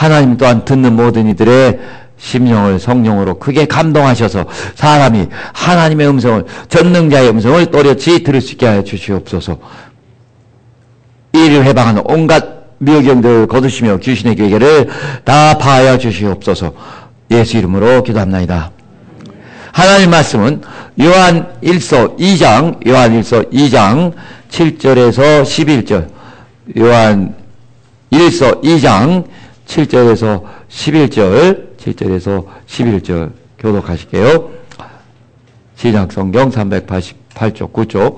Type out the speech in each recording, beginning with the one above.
하나님 또한 듣는 모든 이들의 심령을 성령으로 크게 감동하셔서 사람이 하나님의 음성을, 전능자의 음성을 또렷이 들을 수 있게 하여 주시옵소서. 이를 해방하는 온갖 미혹영들을 거두시며 귀신의 괴계를 다 파하여 주시옵소서. 예수 이름으로 기도합나이다. 하나님 말씀은 요한 1서 2장 7절에서 11절, 요한 1서 2장 7절에서 11절 교독하실게요. 신약성경 388쪽 9쪽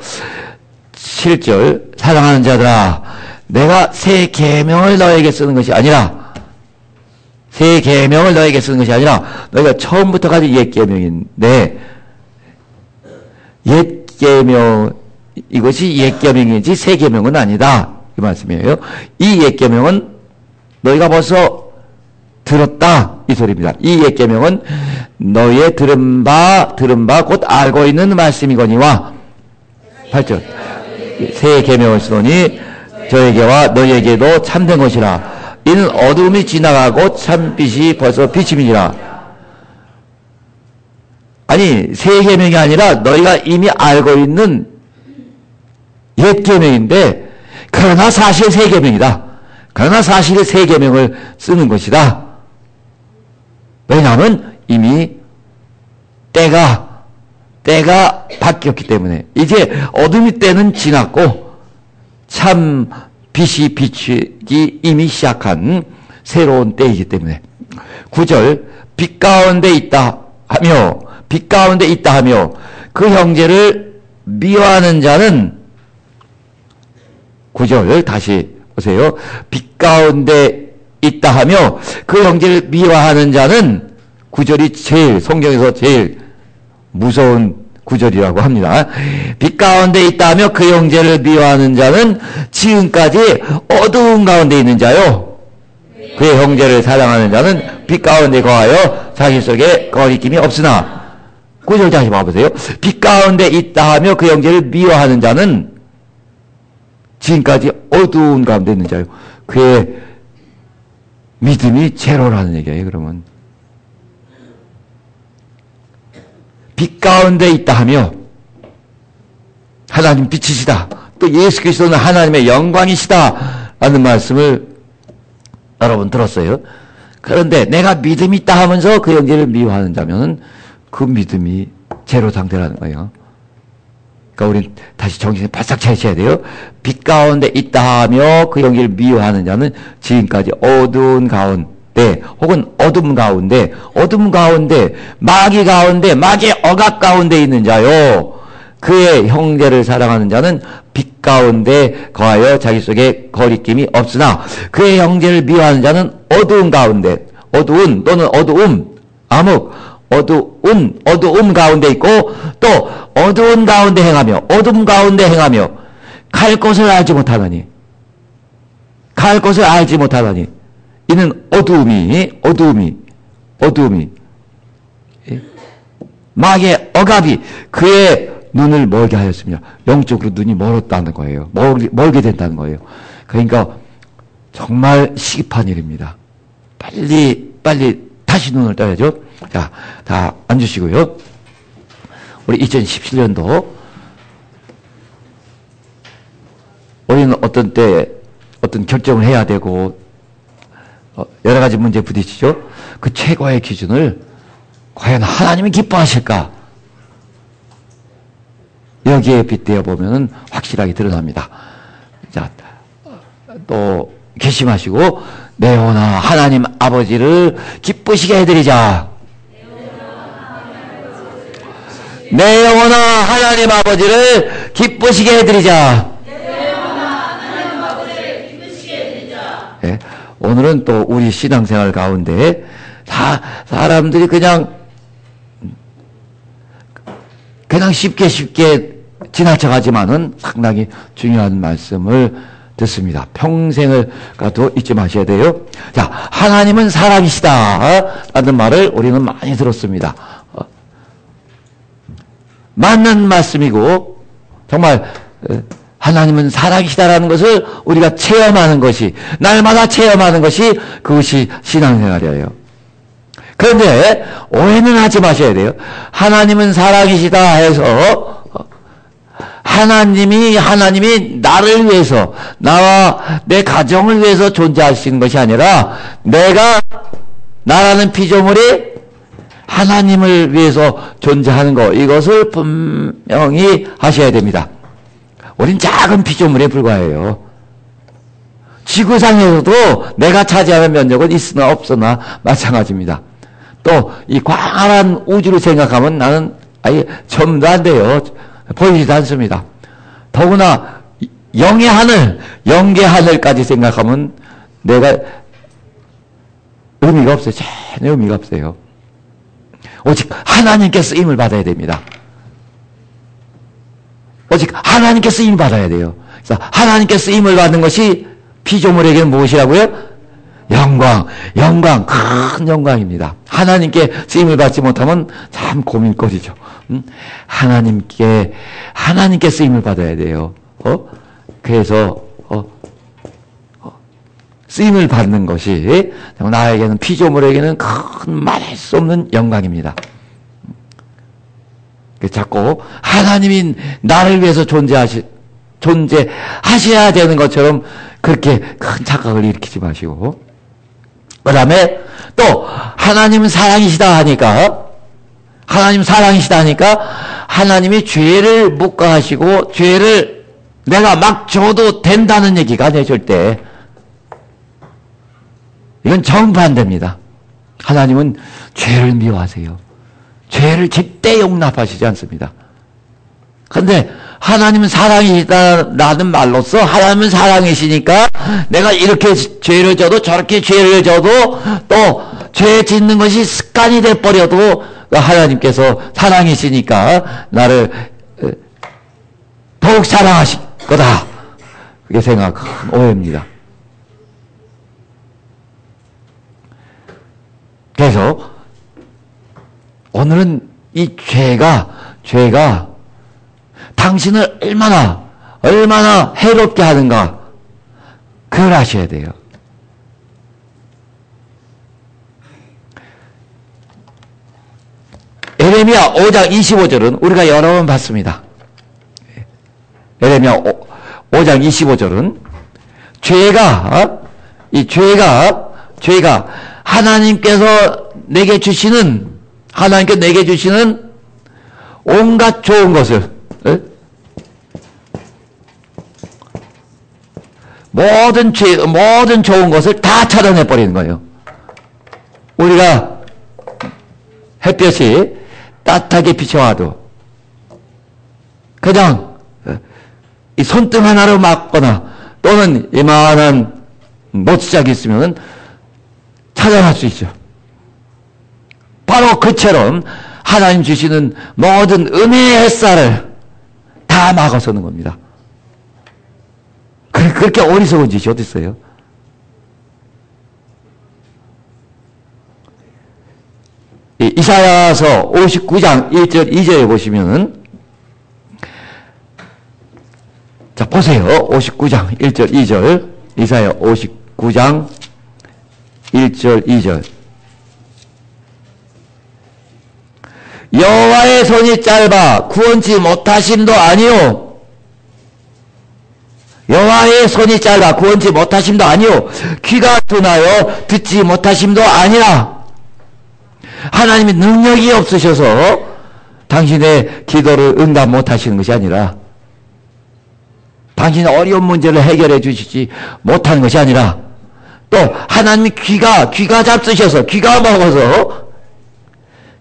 7절. 사랑하는 자들아, 내가 새 계명을 너에게 쓰는 것이 아니라, 새 계명을 너에게 쓰는 것이 아니라 너희가 처음부터 가진 옛 계명인데, 옛 계명, 이것이 옛 계명이지 새 계명은 아니다, 이 말씀이에요. 이 옛 계명은 너희가 벌써 들었다, 이 소리입니다. 이 옛 계명은 너희의 들은 바 곧 알고 있는 말씀이거니와. 8절. 새 계명을 쓰노니 저에게와 너희에게도 참된 것이라. 이는 어두움이 지나가고 참빛이 벌써 비침이니라. 아니, 새 계명이 아니라 너희가 이미 알고 있는 옛 계명인데, 그러나 사실 새 계명이다. 그러나 사실 새 계명을 쓰는 것이다. 왜냐하면 이미 때가 바뀌었기 때문에, 이제 어둠의 때는 지났고 참 빛이 비추기 이미 시작한 새로운 때이기 때문에. 9절. 빛 가운데 있다 하며 그 형제를 미워하는 자는, 9절 다시 보세요. 빛 가운데 있다 하며 그 형제를 미워하는 자는, 9절이 성경에서 제일 무서운 구절이라고 합니다. 빛 가운데 있다 하며 그 형제를 미워하는 자는 지금까지 어두운 가운데 있는 자요, 그의 형제를 사랑하는 자는 빛 가운데 거하여 자기 속에 거리낌이 없으나. 9절 다시 봐보세요. 빛 가운데 있다 하며 그 형제를 미워하는 자는 지금까지 어두운 가운데 있는 자요, 그의 믿음이 제로라는 얘기예요. 그러면 빛 가운데 있다 하며 하나님 빛이시다, 또 예수 그리스도는 하나님의 영광이시다 라는 말씀을 여러분 들었어요. 그런데 내가 믿음이 있다 하면서 그 형제를 미워하는 자면은 그 믿음이 제로 상태라는 거예요. 그러니까 우린 다시 정신을 바싹 차리셔야 돼요. 빛 가운데 있다 하며 그 형제를 미워하는 자는 지금까지 어두운 가운데, 혹은 어둠 가운데, 마귀 가운데, 마귀의 억압 가운데 있는 자요, 그의 형제를 사랑하는 자는 빛 가운데 거하여 자기 속에 거리낌이 없으나 그의 형제를 미워하는 자는 어두운 가운데, 어두운 또는 어두움, 암흑, 어두움 가운데 있고, 또 어두운 가운데 행하며, 어둠 가운데 행하며 갈 곳을 알지 못하더니 이는 어두움이 마귀의 억압이 그의 눈을 멀게 하였으며, 영적으로 눈이 멀었다는 거예요. 멀게 된다는 거예요. 그러니까 정말 시급한 일입니다. 빨리 다시 눈을 떠야죠. 자, 다 앉으시고요. 우리 2017년도 우리는 어떤 때 어떤 결정을 해야 되고 여러 가지 문제 부딪히죠. 그 최고의 기준을 과연 하나님이 기뻐하실까? 여기에 빗대어 보면은 확실하게 드러납니다. 자, 또 결심하시고, 내 영혼아 하나님 아버지를 기쁘시게 해드리자. 내 영혼아 하나님 아버지를 기쁘시게 해드리자. 네, 오늘은 또 우리 신앙생활 가운데 사람들이 그냥 쉽게 지나쳐가지만은 상당히 중요한 말씀을 듣습니다. 평생을 가도 잊지 마셔야 돼요. 자, 하나님은 사랑이시다 라는 말을 우리는 많이 들었습니다. 맞는 말씀이고, 정말 하나님은 사랑이시다라는 것을 우리가 체험하는 것이, 날마다 체험하는 것이 그것이 신앙생활이에요. 그런데 오해는 하지 마셔야 돼요. 하나님은 사랑이시다 해서 하나님이 나를 위해서, 나와 내 가정을 위해서 존재하시는 것이 아니라 나라는 피조물이 하나님을 위해서 존재하는 것, 이것을 분명히 하셔야 됩니다. 우린 작은 피조물에 불과해요. 지구상에서도 내가 차지하는 면적은 있으나 없으나 마찬가지입니다. 또 이 광활한 우주를 생각하면 나는 아예 점도 안 돼요. 보이지도 않습니다. 더구나 영의 하늘까지 생각하면 내가 의미가 없어요. 전혀 의미가 없어요. 오직 하나님께 쓰임을 받아야 됩니다. 오직 하나님께 쓰임을 받아야 돼요. 그래서 하나님께 쓰임을 받는 것이 피조물에게는 무엇이라고요? 영광, 큰 영광입니다. 하나님께 쓰임을 받지 못하면 참 고민거리죠. 하나님께 쓰임을 받아야 돼요. 그래서 쓰임을 받는 것이 나에게는, 피조물에게는 큰 말할 수 없는 영광입니다. 자꾸 하나님이 나를 위해서 존재하셔야 되는 것처럼 그렇게 큰 착각을 일으키지 마시고, 그 다음에 또 하나님은 사랑이시다 하니까, 하나님이 죄를 묵과하시고 죄를 내가 막 줘도 된다는 얘기가 아니에요. 절대. 이건 정반대입니다. 하나님은 죄를 미워하세요. 죄를 절대 용납하시지 않습니다. 그런데 하나님은 사랑이시다라는 말로써, 하나님은 사랑이시니까 내가 이렇게 죄를 져도 저렇게 죄를 져도 또 죄 짓는 것이 습관이 돼버려도 하나님께서 사랑이시니까 나를 더욱 사랑하실 거다. 그게 생각한 오해입니다. 그래서 오늘은 이 죄가 당신을 얼마나 해롭게 하는가, 그걸 아셔야 돼요. 에레미야 5장 25절은 우리가 여러 번 봤습니다. 에레미야 5장 25절은 죄가 하나님께서 내게 주시는 온갖 좋은 것을, 모든 좋은 것을 다 차단해버리는 거예요. 우리가 햇볕이 따뜻하게 비춰와도 그냥 이 손등 하나로 막거나 또는 이만한 모치짝이 있으면 차단할 수 있죠. 바로 그처럼 하나님 주시는 모든 은혜의 햇살을 다 막아서는 겁니다. 그렇게 어리석은 짓이 어디 있어요? 이사야서 59장 1절 2절에 보시면은, 자 보세요. 59장 1절 2절, 이사야 59장 1절 2절. 여호와의 손이 짧아 구원치 못하심도 아니요. 여호와의 손이 짧아 구원치 못하심도 아니요. 귀가 둔하여 듣지 못하심도 아니라. 하나님이 능력이 없으셔서 당신의 기도를 응답 못하시는 것이 아니라, 당신의 어려운 문제를 해결해 주시지 못하는 것이 아니라, 또 하나님이 귀가 잡수셔서, 귀가 먹어서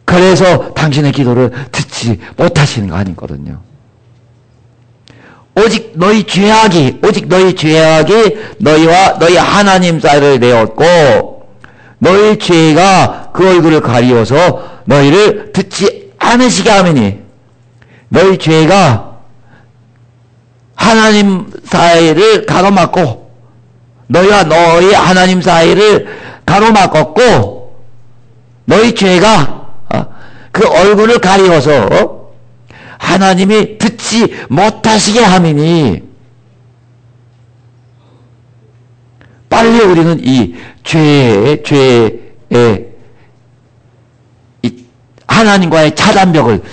그래서 당신의 기도를 듣지 못하시는 거 아니거든요. 오직 너희 죄악이 너희와 너희 하나님 사이를 내었고, 너희 죄가 그 얼굴을 가리워서 너희를 듣지 않으시게 하매니, 너희 죄가 하나님 사이를 가로막고, 너희와 너희 하나님 사이를 가로막았고, 너희 죄가 그 얼굴을 가리워서 하나님이 듣지 못하시게 하매니, 빨리 우리는 이 죄의 이 하나님과의 차단벽을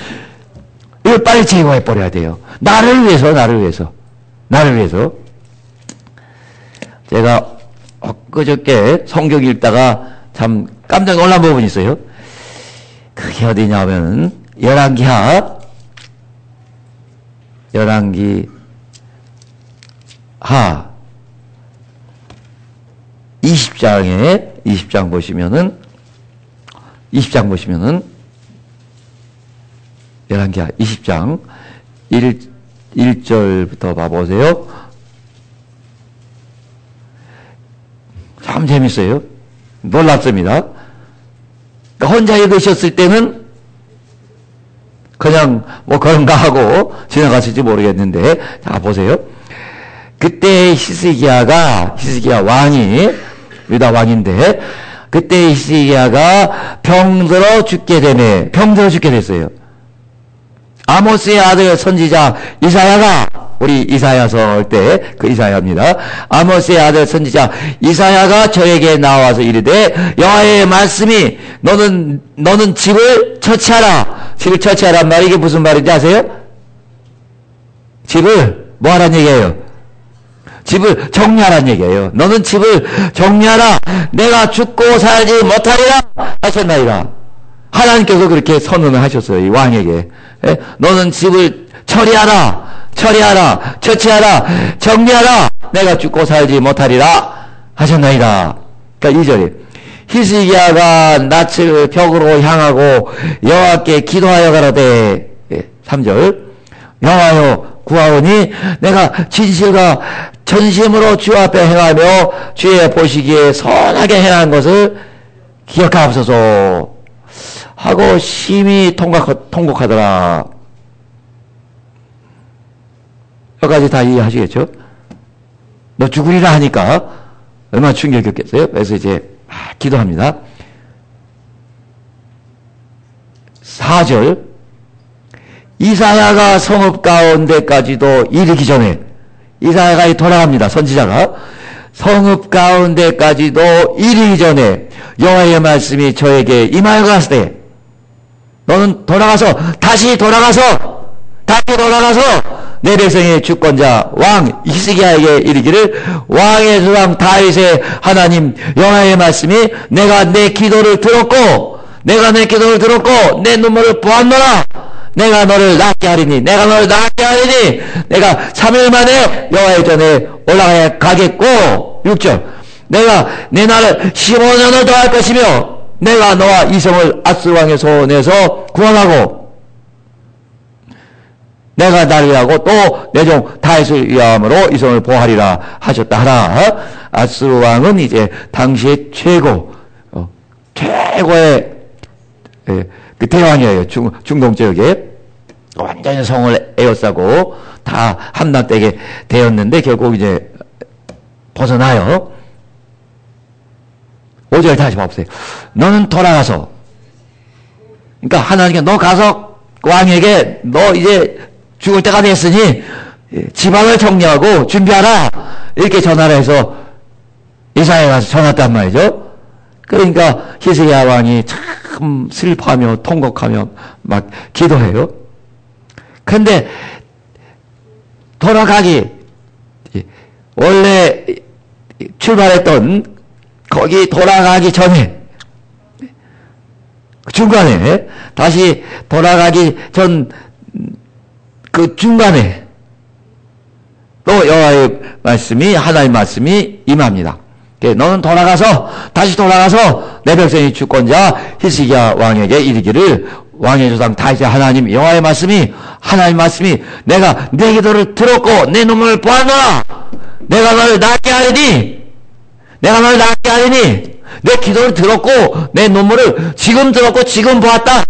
이걸 빨리 제거해 버려야 돼요. 나를 위해서. 제가 엊그저께 성경 읽다가 참 깜짝 놀란 부분이 있어요. 그게 어디냐면 열왕기하 20장 보시면은 열왕기하 20장 1절부터 봐보세요. 참 재밌어요. 놀랍습니다. 그러니까 혼자 읽으셨을 때는 그냥 뭐 그런가 하고 지나갔을지 모르겠는데, 자 보세요. 그때 히스기야 왕이 유다 왕인데, 그때 히스기야가 병들어 죽게 됐어요. 아모스의 아들 선지자 이사야가, 우리 이사야서 할 때 그 이사야입니다. 아모스의 아들 선지자 이사야가 저에게 나와서 이르되 여호와의 말씀이 너는 집을 처치하라. 집을 처치하란 말이 이게 무슨 말인지 아세요? 집을 뭐 하란 얘기예요? 집을 정리하란 얘기예요. 너는 집을 정리하라. 내가 죽고 살지 못하리라 하셨나이다. 하나님께서 그렇게 선언을 하셨어요. 이 왕에게. 너는 집을 처치하라. 정리하라. 내가 죽고 살지 못하리라 하셨나이다. 그러니까 2절에 히스기야가 낯을 벽으로 향하고 여호와께 기도하여 가로되, 3절 여호와여 구하오니 내가 진실과 전심으로 주 앞에 행하며 주의 보시기에 선하게 행한 것을 기억하옵소서 하고 심히 통곡하더라. 여기까지 다 이해하시겠죠? 너 죽으리라 하니까 얼마나 충격이었겠어요? 그래서 이제 기도합니다. 4절 이사야가 성읍 가운데까지도 이르기 전에, 이사야가 돌아갑니다. 선지자가 성읍 가운데까지도 이르기 전에 여호와의 말씀이 저에게 임하여 가시되, 너는 다시 돌아가서 내 백성의 주권자 왕 히스기야에게 이르기를 왕의 조상 다윗의 하나님 여호와의 말씀이 내가 내 기도를 들었고 내 눈물을 보았노라. 내가 너를 낫게 하리니 내가 3일 만에 여호와의 전에 올라가야 가겠고, 6절 내가 내 날을 15년을 더할 것이며 내가 너와 이성을 아스루 왕의 손에서 구원하고 내가 나를 위하고 또 내 종 다윗을 위함으로 이성을 보호하리라 하셨다 하라. 아스루 왕은 이제 당시의 최고의 그 대왕이에요. 중동 지역에 완전히 성을 에워싸고 다 함락되게 되었는데 결국 이제 벗어나요. 5절 다시 봐보세요. 너는 돌아가서, 그러니까 하나님께 너 가서 왕에게 너 이제 죽을 때가 됐으니 지방을 정리하고 준비하라 이렇게 전화를 해서 이사야에 가서 전화했단 말이죠. 그러니까 히스기야 왕이 참 슬퍼하며 통곡하며 막 기도해요. 그런데 원래 출발했던 거기 돌아가기 전에 중간에 다시 돌아가기 전 그 중간에 또 여호와의 말씀이, 하나님의 말씀이 임합니다. 너는 다시 돌아가서 내 백성의 주권자 히스기야 왕에게 이르기를 왕의 조상 다윗의 하나님 여호와의 말씀이, 하나님의 말씀이 내가 내 기도를 들었고 내 눈물을 보았노라. 내가 너를 낫게 하리니 내 기도를 들었고 내 눈물을 지금 들었고 지금 보았다.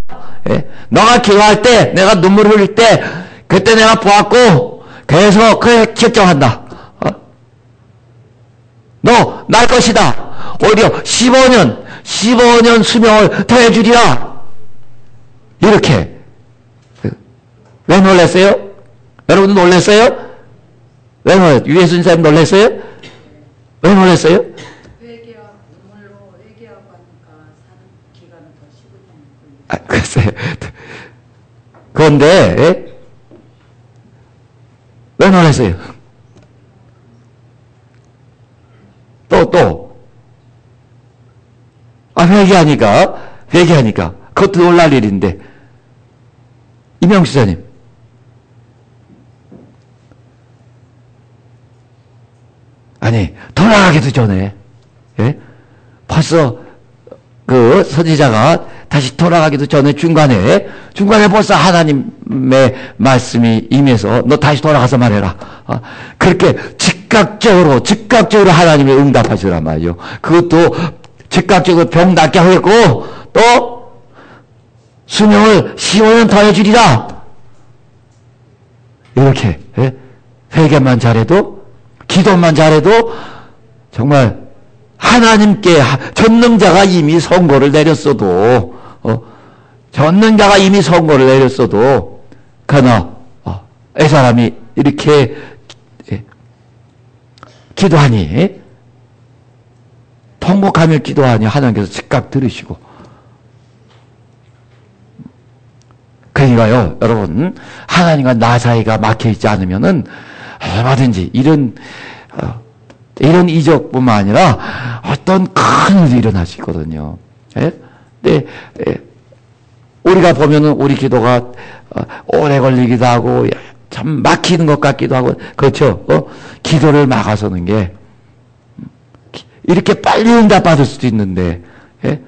너가 기도할 때, 내가 눈물을 흘릴 때 그때 내가 보았고, 그래서 그래 결정한다. 너 날 것이다. 오히려 15년 수명을 더해주리라. 이렇게. 왜 놀랐어요? 여러분도 놀랐어요? 왜 놀랐어요? 유해순 사님 놀랐어요? 왜 놀랐어요? 회개와 눈물로 회개하고 하니까 사는 기간은 더 15년이 걸려요. 아, 글쎄요. 그런데, 예? 왜 놀랐어요? 회개하니까. 그것도 놀랄 일인데. 이명수 지사님. 아니, 돌아가기도 전에, 예? 벌써, 그, 선지자가 다시 돌아가기도 전에 중간에 벌써 하나님의 말씀이 임해서 너 다시 돌아가서 말해라. 그렇게 즉각적으로 하나님이 응답하시란 말이죠. 그것도 즉각적으로 병 낫게 하겠고, 또, 수명을 15년 더 해주리라. 이렇게, 예? 회개만 잘해도, 기도만 잘해도, 정말, 하나님께 전능자가 이미 선고를 내렸어도 그러나 이 사람이 이렇게 기도하니 통곡하며 기도하니 하나님께서 즉각 들으시고 그러니까요 여러분 하나님과 나 사이가 막혀있지 않으면은 얼마든지 이런 이적뿐만 아니라 어떤 큰 일이 일어날 수 있거든요. 예? 네, 예. 우리가 보면은 우리 기도가 오래 걸리기도 하고 참 막히는 것 같기도 하고 그렇죠. 기도를 막아서는 게 이렇게 빨리 응답받을 수도 있는데 예?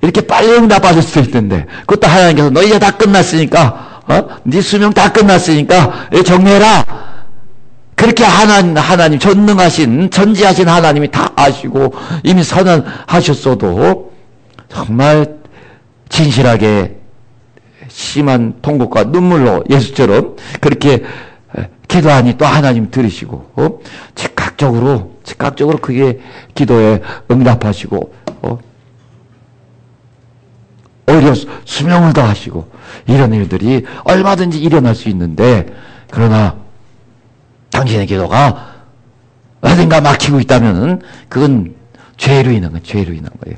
이렇게 빨리 응답받을 수도 있는데 그것도 하나님께서 너 이제 다 끝났으니까 네 수명 다 끝났으니까 정리해라. 그렇게 하나님 전능하신 전지하신 하나님이 다 아시고 이미 선언하셨어도 정말 진실하게 심한 통곡과 눈물로 예수처럼 그렇게 기도하니 또 하나님 들으시고 즉각적으로 그게 기도에 응답하시고 오히려 수명을 더하시고 이런 일들이 얼마든지 일어날 수 있는데 그러나 당신의 기도가 어딘가 막히고 있다면 그건 죄로 인한 거예요.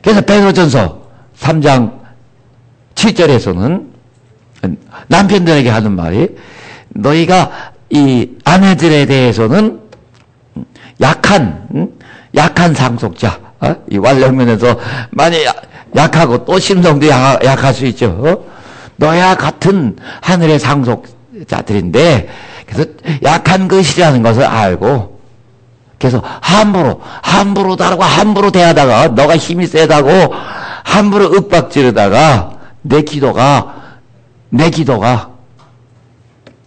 그래서 베드로전서 3장 7절에서는 남편들에게 하는 말이 너희가 이 아내들에 대해서는 약한 상속자 이 완력면에서 많이 약하고 또 심성도 약할 수 있죠. 너희와 같은 하늘의 상속자들인데 그래서 약한 것이라는 것을 알고 그래서 함부로 다루고 함부로 대하다가 너가 힘이 세다고 함부로 윽박지르다가 내 기도가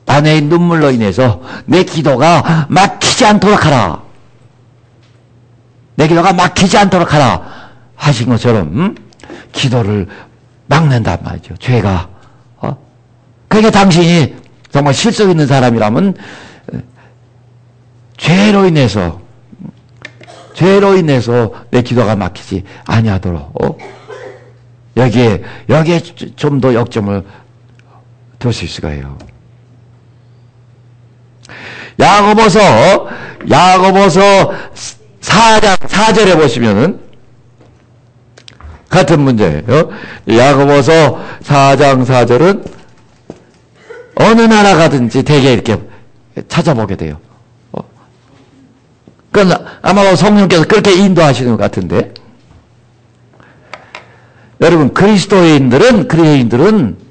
아내의 눈물로 인해서 내 기도가 막히지 않도록 하라. 내 기도가 막히지 않도록 하라 하신 것처럼 기도를 막는단 말이죠. 죄가. 그러니까 당신이 정말 실속 있는 사람이라면 죄로 인해서 내 기도가 막히지 아니하도록 여기에 좀 더 역점을 둘 수 있을 거예요. 야고보서 4장 4절에 보시면은 같은 문제예요. 야고보서 4장 4절은 어느 나라 가든지 대개 이렇게 찾아보게 돼요. 그건 아마 성령께서 그렇게 인도하시는 것 같은데 여러분 그리스도인들은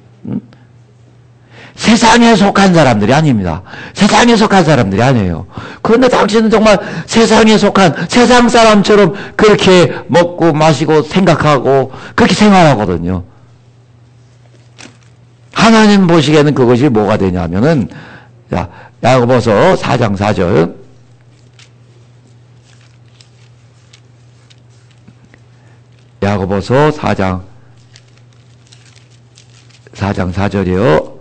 세상에 속한 사람들이 아닙니다. 세상에 속한 사람들이 아니에요. 그런데 당신은 정말 세상에 속한 세상 사람처럼 그렇게 먹고 마시고 생각하고 그렇게 생활하거든요. 하나님 보시기에는 그것이 뭐가 되냐면은 야고보서 4장 4절 야고보서 4장 4절이요.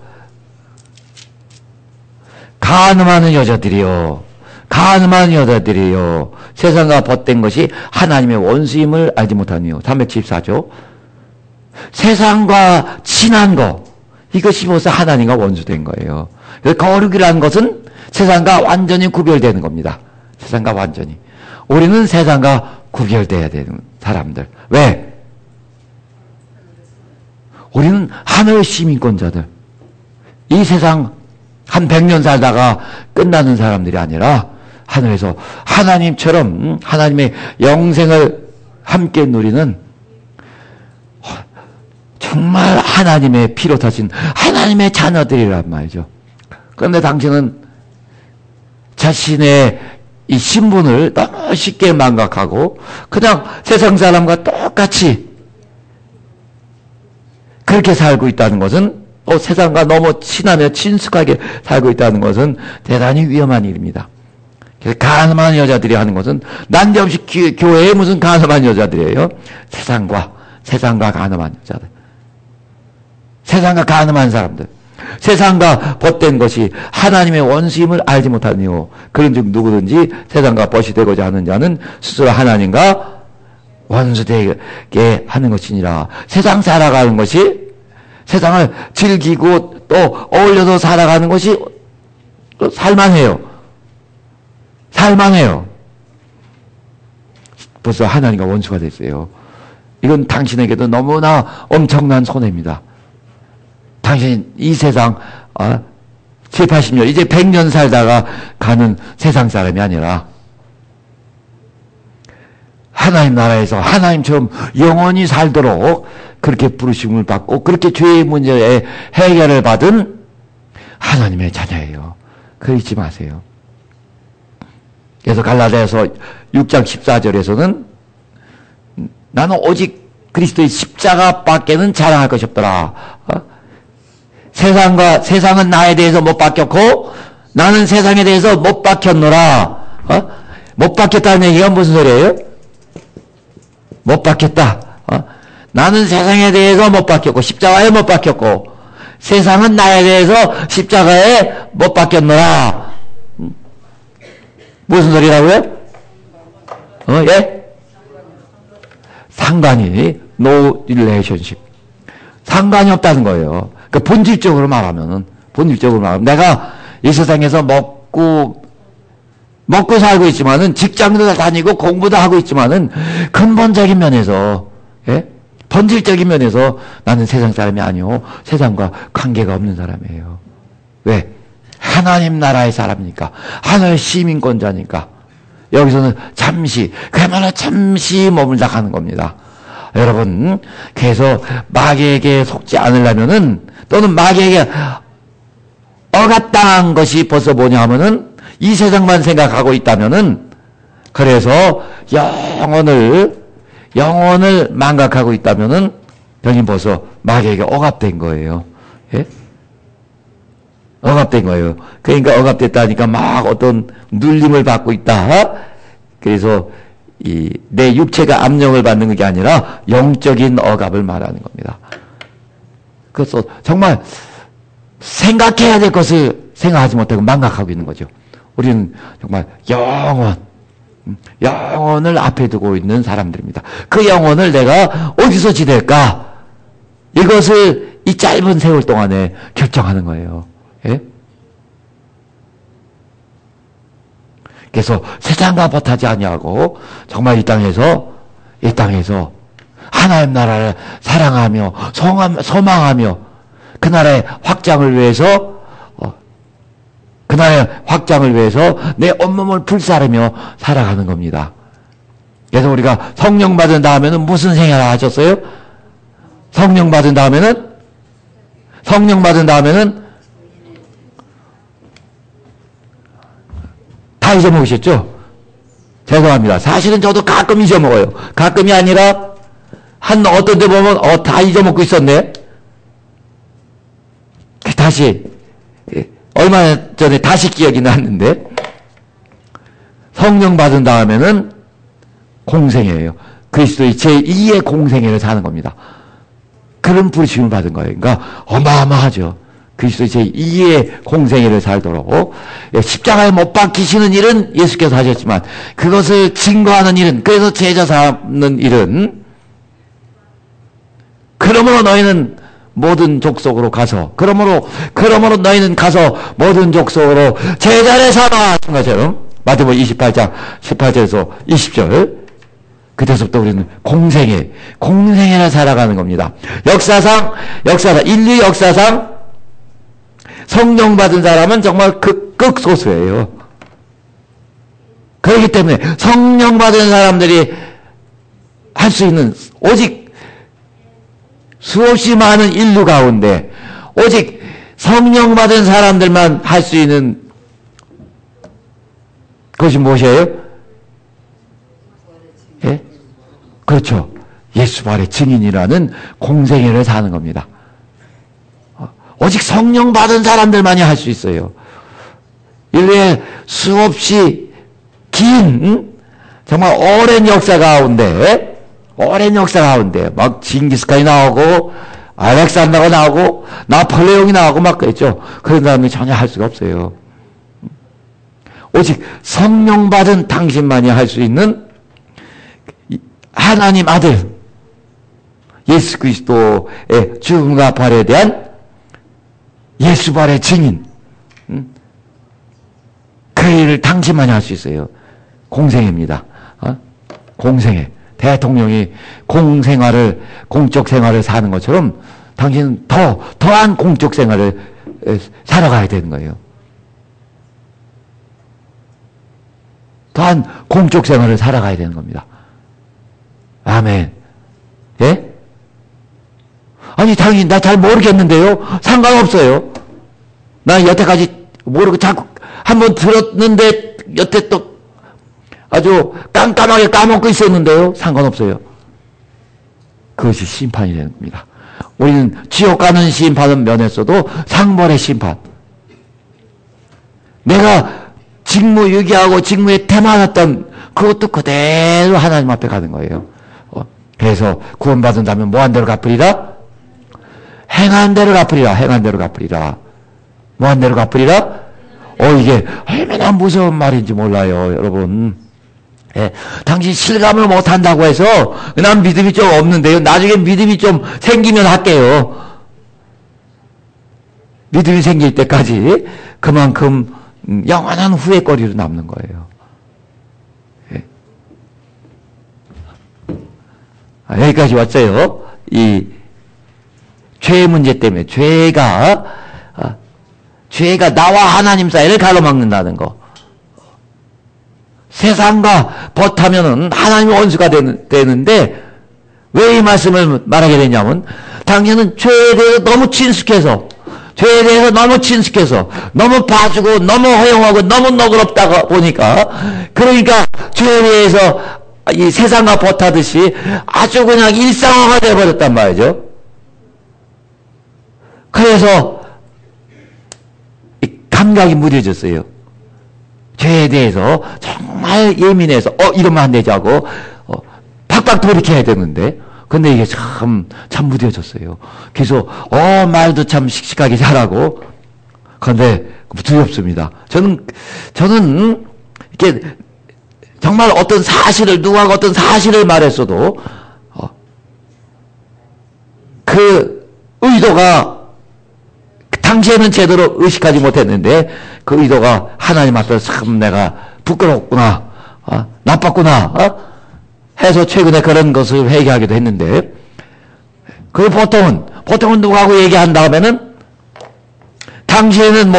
간음하는 여자들이요. 세상과 벗된 것이 하나님의 원수임을 알지 못하니요. 374조. 세상과 친한 거. 이것이 벌써 하나님과 원수된 거예요. 거룩이라는 것은 세상과 완전히 구별되는 겁니다. 세상과 완전히. 우리는 세상과 구별돼야 되는 사람들. 왜? 우리는 하늘 시민권자들. 이 세상 한 100년 살다가 끝나는 사람들이 아니라 하늘에서 하나님처럼 하나님의 영생을 함께 누리는 정말 하나님의 피로 타신 하나님의 자녀들이란 말이죠. 그런데 당신은 자신의 이 신분을 너무 쉽게 망각하고 그냥 세상 사람과 똑같이 그렇게 살고 있다는 것은, 세상과 너무 친하며 친숙하게 살고 있다는 것은 대단히 위험한 일입니다. 그래서 가늠한 여자들이 하는 것은 난데없이 교회에 무슨 가늠한 여자들이에요. 세상과 가늠한 여자들. 세상과 가늠한 사람들. 세상과 벗된 것이 하나님의 원수임을 알지 못하는 이유. 그런즉 누구든지 세상과 벗이 되고자 하는 자는 스스로 하나님과 원수되게 하는 것이니라. 세상 살아가는 것이, 세상을 즐기고 또 어울려서 살아가는 것이 살만해요. 벌써 하나님과 원수가 됐어요. 이건 당신에게도 너무나 엄청난 손해입니다. 당신 이 세상 7, 80년 이제 100년 살다가 가는 세상 사람이 아니라 하나님 나라에서 하나님처럼 영원히 살도록 그렇게 부르심을 받고 그렇게 죄의 문제에 해결을 받은 하나님의 자녀예요. 그거 잊지 마세요. 그래서 갈라디아서 6장 14절에서는 나는 오직 그리스도의 십자가 밖에는 자랑할 것이 없더라. 세상은 나에 대해서 못 바뀌었고 나는 세상에 대해서 못 바뀌었노라. 못 바뀌었다는 얘기가 무슨 소리예요? 못 바뀌었다. 나는 세상에 대해서 못 바뀌었고 십자가에 못 바뀌었고 세상은 나에 대해서 십자가에 못 바뀌었노라. 무슨 소리라고요? 예? 상관이 no relationship. 상관이 없다는 거예요. 그 본질적으로 말하면 내가 이 세상에서 먹고 살고 있지만은 직장도 다니고 공부도 하고 있지만은 근본적인 면에서, 예? 본질적인 면에서 나는 세상 사람이 아니오. 세상과 관계가 없는 사람이에요. 왜? 하나님 나라의 사람이니까. 하늘 시민권자니까. 여기서는 그야말로 잠시 머물다 가는 겁니다. 여러분, 그래서 마귀에게 속지 않으려면은, 또는 마귀에게 억압당한 것이 벌써 뭐냐 하면은, 이 세상만 생각하고 있다면은, 그래서 영혼을 망각하고 있다면은, 여긴 벌써 마귀에게 억압된 거예요. 예? 억압된 거예요. 그러니까 억압됐다니까 막 어떤 눌림을 받고 있다. 그래서 내 육체가 압력을 받는 게 아니라 영적인 억압을 말하는 겁니다. 그래서 정말 생각해야 될 것을 생각하지 못하고 망각하고 있는 거죠. 우리는 정말 영혼을 앞에 두고 있는 사람들입니다. 그 영혼을 내가 어디서 지낼까? 이것을 이 짧은 세월 동안에 결정하는 거예요. 예? 그래서 세상과 벗하지 아니하고 정말 이 땅에서 하나님 나라를 사랑하며 소망하며 그 나라의 확장을 위해서 내 온몸을 불사르며 살아가는 겁니다. 그래서 우리가 성령 받은 다음에는 무슨 생활을 하셨어요? 성령 받은 다음에는 다 잊어먹으셨죠? 죄송합니다. 사실은 저도 가끔 잊어먹어요. 가끔이 아니라 어떤 데 보면 다 잊어먹고 있었네. 다시 얼마 전에 다시 기억이 났는데 성령 받은 다음에는 공생애예요. 그리스도의 제2의 공생애를 사는 겁니다. 그런 부르심을 받은 거예요. 그러니까 어마어마하죠. 그리스도의 제2의 공생애를 살도록 십자가에 못 박히시는 일은 예수께서 하셨지만 그것을 증거하는 일은, 그래서 제자 삼는 일은, 그러므로 너희는 모든 족속으로 가서, 그러므로 너희는 가서 모든 족속으로 제자를 삼아 하신 것처럼 마태복음 28장 18절에서 20절. 그때서부터 우리는 공생애를 살아가는 겁니다. 역사상, 인류 역사상 성령 받은 사람은 정말 극소수예요. 그렇기 때문에 성령 받은 사람들이 할 수 있는, 오직 수없이 많은 인류 가운데 오직 성령 받은 사람들만 할 수 있는 것이 무엇이에요? 예? 그렇죠. 예수 부활의 증인이라는 공생애를 사는 겁니다. 오직 성령 받은 사람들만이 할 수 있어요. 인류의 수없이 긴, 정말 오랜 역사 가운데, 막 징기스칸이 나오고, 알렉산더가 나오고, 나폴레옹이 나오고 막 그랬죠. 그런 사람이 전혀 할 수가 없어요. 오직 성령 받은 당신만이 할 수 있는 하나님 아들, 예수 그리스도의 죽음과 부활에 대한 예수 부활의 증인, 그 일을 당신만이 할 수 있어요. 공생애입니다. 공생애. 대통령이 공적 생활을 사는 것처럼 당신은 더한 공적 생활을 살아가야 되는 거예요. 더한 공적 생활을 살아가야 되는 겁니다. 아멘. 예? 아니, 당신 나 잘 모르겠는데요? 상관없어요. 나 여태까지 모르고 자꾸 한번 들었는데 여태 또 아주 깜깜하게 까먹고 있었는데요? 상관없어요. 그것이 심판이 되는 겁니다. 우리는 지옥 가는 심판은 면했어도 상벌의 심판. 내가 직무유기하고 직무에 태만했던 그것도 그대로 하나님 앞에 가는 거예요. 그래서 구원받은다면 뭐한 대로 갚으리라? 행한 대로 갚으리라. 행한 대로 갚으리라. 뭐한 대로 갚으리라? 이게 얼마나 무서운 말인지 몰라요, 여러분. 예, 당신 실감을 못한다고 해서 난 믿음이 좀 없는데요. 나중에 믿음이 좀 생기면 할게요. 믿음이 생길 때까지 그만큼 영원한 후회거리로 남는 거예요. 예. 여기까지 왔어요. 이 죄의 문제 때문에 죄가 나와 하나님 사이를 가로막는다는 거. 세상과 벗하면은 하나님의 원수가 되는데 왜 이 말씀을 말하게 되냐면 당신은 죄에 대해서 너무 친숙해서 너무 봐주고 너무 허용하고 너무 너그럽다가 보니까 그러니까 죄에 대해서 이 세상과 벗하듯이 아주 그냥 일상화가 되어버렸단 말이죠. 그래서 감각이 무뎌졌어요. 죄에 대해서 정말 예민해서 이러면 안 되지 하고 팍팍 돌이켜야 되는데 근데 이게 참 무뎌졌어요. 그래서 말도 참 씩씩하게 잘하고 그런데 두렵습니다. 저는 이렇게 정말 어떤 사실을 누구하고 어떤 사실을 말했어도 그 의도가 당시에는 제대로 의식하지 못했는데 그 의도가 하나님 앞에서 참 내가 부끄럽구나, 나빴구나 해서 최근에 그런 것을 회개하기도 했는데 그 보통은 누구하고 얘기한 다음에는 당시에는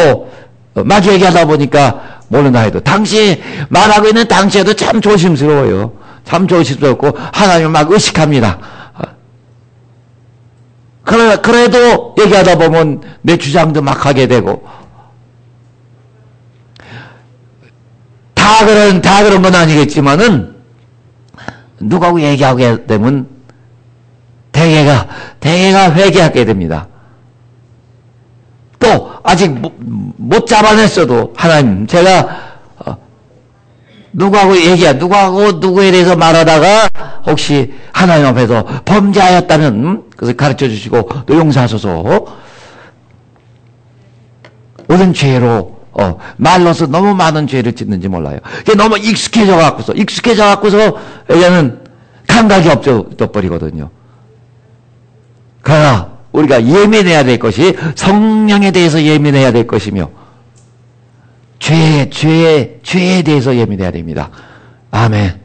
막 얘기하다 보니까 모른다 해도 당시 말하고 있는 당시에도 참 조심스러워요. 참 조심스럽고 하나님을 막 의식합니다. 그래도 얘기하다 보면 내 주장도 막 하게 되고 다 그런 건 아니겠지만은 누구하고 얘기하게 되면 대개가 회개하게 됩니다. 또 아직 못 잡아냈어도 하나님 제가 누구에 대해서 말하다가 혹시 하나님 앞에서 범죄하였다면 그것을 가르쳐 주시고 또 용서하소서. 옳은 죄로 말로서 너무 많은 죄를 짓는지 몰라요. 너무 익숙해져 갖고서 얘는 감각이 없어져 버리거든요. 그러나 우리가 예민해야 될 것이 성령에 대해서 예민해야 될 것이며 죄에 대해서 예민해야 됩니다. 아멘.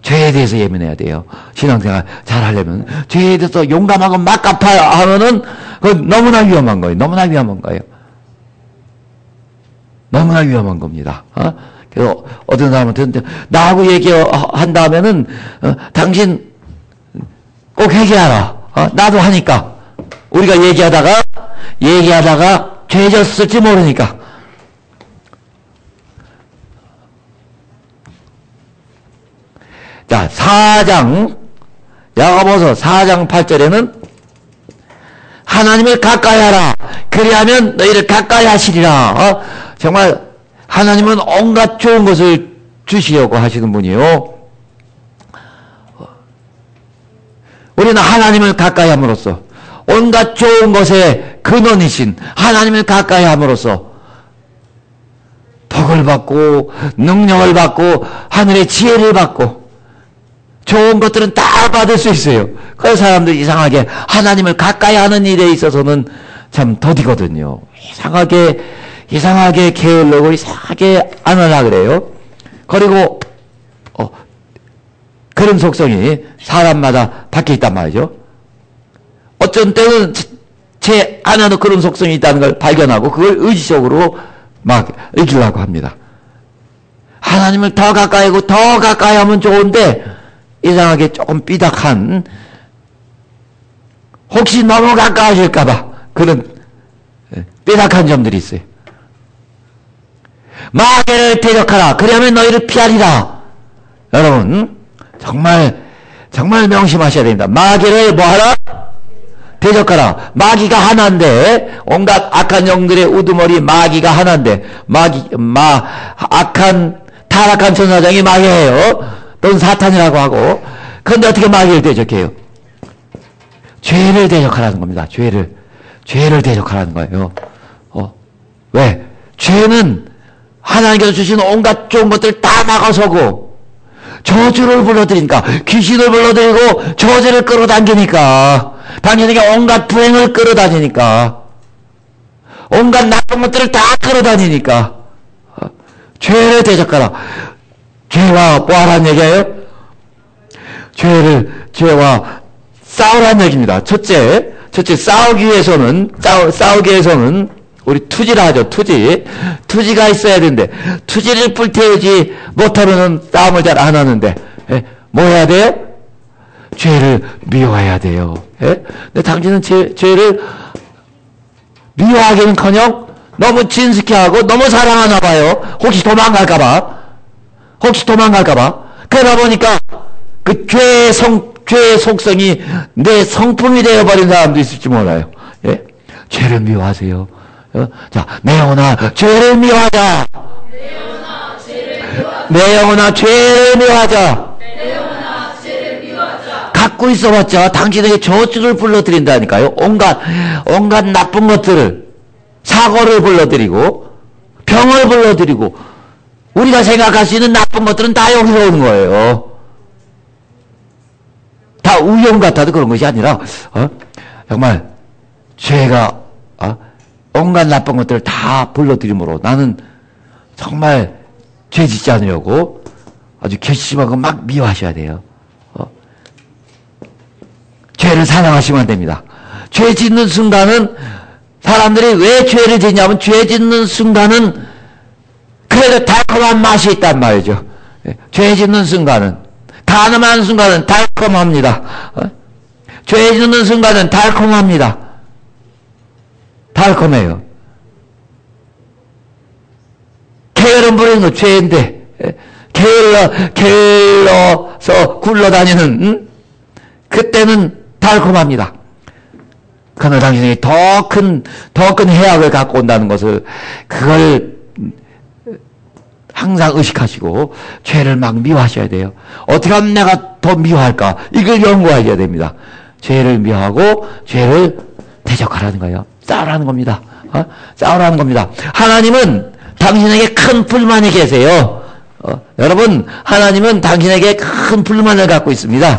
죄에 대해서 예민해야 돼요. 신앙생활 잘 하려면. 죄에 대해서 용감하고 막 갚아야 하면은, 그건 너무나 위험한 거예요. 너무나 위험한 거예요. 너무나 위험한 겁니다. 그래서 어떤 사람한테 나하고 얘기한다면은, 당신 꼭 회개하라. 나도 하니까. 우리가 얘기하다가 죄졌을지 모르니까. 자, 야고보서 4장 8절에는 하나님을 가까이 하라. 그리하면 너희를 가까이 하시리라. 정말 하나님은 온갖 좋은 것을 주시려고 하시는 분이요. 우리는 하나님을 가까이 함으로써 온갖 좋은 것의 근원이신 하나님을 가까이 함으로써 복을 받고 능력을 받고 하늘의 지혜를 받고 좋은 것들은 다 받을 수 있어요. 그래서 사람들이 이상하게 하나님을 가까이 하는 일에 있어서는 참 더디거든요. 이상하게 게을르고 이상하게 안 하려고 그래요. 그리고 그런 속성이 사람마다 바뀌어 있단 말이죠. 어쩐 때는 제 안에도 그런 속성이 있다는 걸 발견하고 그걸 의지적으로 막 이기려고 합니다. 하나님을 더 가까이 하고 더 가까이 하면 좋은데 이상하게 조금 삐딱한, 혹시 너무 가까워질까봐 그런 삐딱한 점들이 있어요. 마귀를 대적하라. 그러면 너희를 피하리라. 여러분 정말 명심하셔야 됩니다. 마귀를 뭐하라? 대적하라. 마귀가 하나인데, 온갖 악한 영들의 우두머리 마귀가 하나인데, 타락한 천사장이 마귀예요. 또는 사탄이라고 하고. 그런데 어떻게 마귀를 대적해요? 죄를 대적하라는 겁니다. 죄를 대적하라는 거예요. 왜? 죄는 하나님께서 주신 온갖 좋은 것들 다 막아서고, 저주를 불러들이니까, 귀신을 불러들이고, 저주를 끌어당기니까, 당신에게 온갖 불행을 끌어다니니까, 온갖 나쁜 것들을 다 끌어다니니까, 죄를 대적하라. 죄와 뭐 하라는 얘기예요? 죄와 싸우라는 얘기입니다. 첫째, 싸우기 위해서는, 우리 투지라 하죠, 투지가 있어야 되는데, 투지를 불태우지 못하면은 싸움을 잘 안 하는데, 뭐 해야 돼요? 죄를 미워해야 돼요. 근데 당신은 죄를 미워하기는커녕 너무 친숙해 하고 너무 사랑하나 봐요. 혹시 도망갈까봐. 그러다 보니까 그 죄의 속성이 내 성품이 되어버린 사람도 있을지 몰라요. 죄를 미워하세요. 자, 내 영혼아 죄를 미워하자. 내 영혼아 죄를 미워하자. 갖고 있어봤자 당신에게 저주를 불러들인다니까요. 온갖 나쁜 것들을, 사고를 불러들이고 병을 불러들이고, 우리가 생각할 수 있는 나쁜 것들은 다 여기서 오는 거예요. 다 우연 같아도 그런 것이 아니라 정말 죄가 온갖 나쁜 것들을 다 불러들이므로 나는 정말 죄 짓지 않으려고 아주 결심하고 막 미워하셔야 돼요. 죄를 사랑하시면 안 됩니다. 죄 짓는 순간은, 사람들이 왜 죄를 짓냐면 죄 짓는 순간은 그래도 달콤한 맛이 있단 말이죠. 죄 짓는 순간은, 가늠한 순간은 달콤합니다. 죄 짓는 순간은 달콤합니다. 달콤해요. 게으름 부리는 거 죄인데, 게을러서 굴러다니는, 그때는 달콤합니다. 그러나 당신이 더 큰 해악을 갖고 온다는 것을, 그걸 항상 의식하시고 죄를 막 미워하셔야 돼요. 어떻게 하면 내가 더 미워할까? 이걸 연구하셔야 됩니다. 죄를 미워하고 죄를 대적하라는 거예요. 싸우라는 겁니다. 싸우라는 겁니다. 하나님은 당신에게 큰 불만이 계세요. 여러분, 하나님은 당신에게 큰 불만을 갖고 있습니다.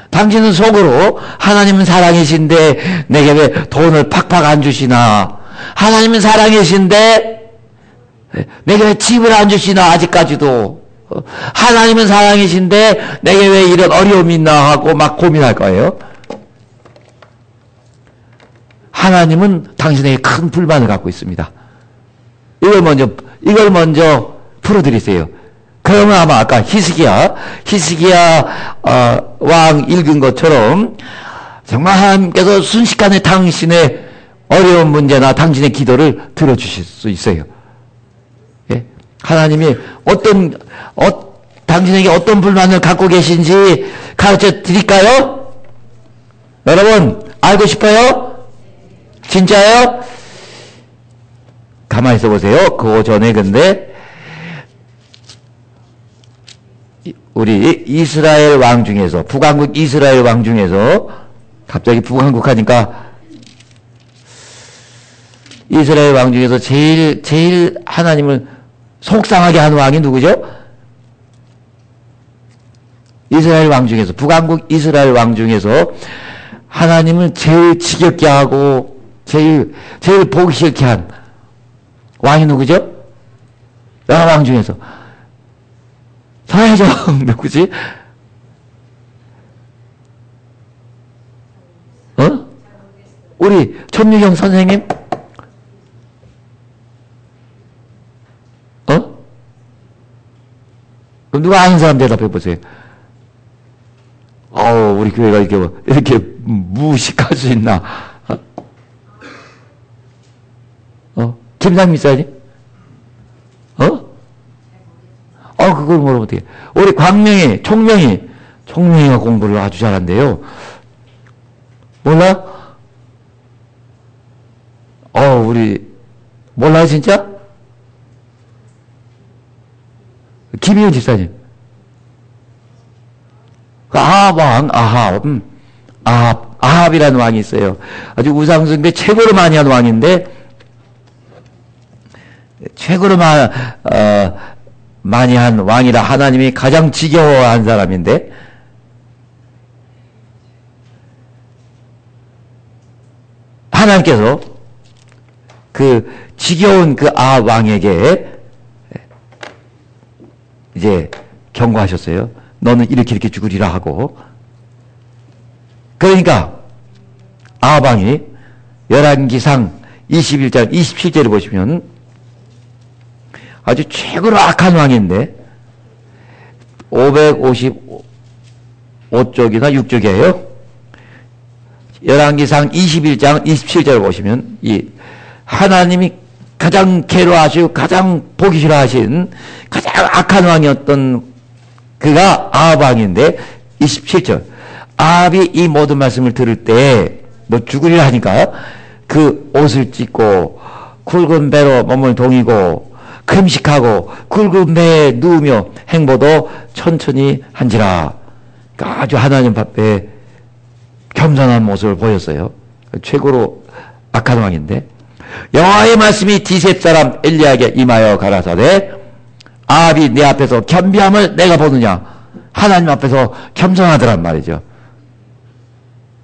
당신은 속으로 하나님은 사랑이신데 내게 왜 돈을 팍팍 안 주시나? 하나님은 사랑이신데 내게 왜 집을 안 주시나 아직까지도. 하나님은 사랑이신데 내게 왜 이런 어려움이 있나 하고 막 고민할 거예요. 하나님은 당신에게 큰 불만을 갖고 있습니다. 이걸 먼저 풀어드리세요. 그러면 아마 아까 히스기야 왕 읽은 것처럼 정말 하나님께서 순식간에 당신의 어려운 문제나 당신의 기도를 들어주실 수 있어요. 예? 하나님이 당신에게 어떤 불만을 갖고 계신지 가르쳐 드릴까요? 여러분, 알고 싶어요? 진짜요? 가만히 있어 보세요. 그 전에 근데 우리 이스라엘 왕 중에서, 북왕국 이스라엘 왕 중에서, 갑자기 북왕국 하니까 이스라엘 왕 중에서 제일 하나님을 속상하게 한 왕이 누구죠? 이스라엘 왕 중에서, 북왕국 이스라엘 왕 중에서 하나님을 제일 지겹게 하고 제일 보기 싫게 한 왕이 누구죠? 여러 왕 중에서. 사회적 누구지? 우리 천유경 선생님? 그럼 누가 아는 사람 대답해 보세요. 우리 교회가 이렇게 무식할 수 있나? 김상민 사님? 그걸 모르면 어떡해. 우리 총명이가 공부를 아주 잘한대요. 몰라? 우리, 몰라요, 진짜? 김희은 집사님. 아합이라는 왕이 있어요. 아주 우상숭배 최고로 많이 한 왕인데, 최고로 많이 한 왕이라 하나님이 가장 지겨워한 사람인데, 하나님께서 그 지겨운 그 아합 왕에게 이제 경고하셨어요. 너는 이렇게 죽으리라 하고. 그러니까 아합 왕이 열왕기상 21장 27절을 보시면 아주 최고로 악한 왕인데 555쪽이나 6쪽이에요. 열왕기상 21장 27절을 보시면 이 하나님이 가장 괴로워하시고 가장 보기 싫어하신 가장 악한 왕이었던 그가 아합 왕인데 27절 아합이 이 모든 말씀을 들을 때 너 죽으리라 하니까 그 옷을 찢고 굵은 배로 몸을 동이고 금식하고 굵은 배에 누우며 행보도 천천히 한지라. 그러니까 아주 하나님 앞에 겸손한 모습을 보였어요. 최고로 악한 왕인데 여호와의 말씀이 디셉 사람 엘리야에게 임하여 가라사대 아합이 내 앞에서 겸비함을 내가 보느냐. 하나님 앞에서 겸손하더란 말이죠.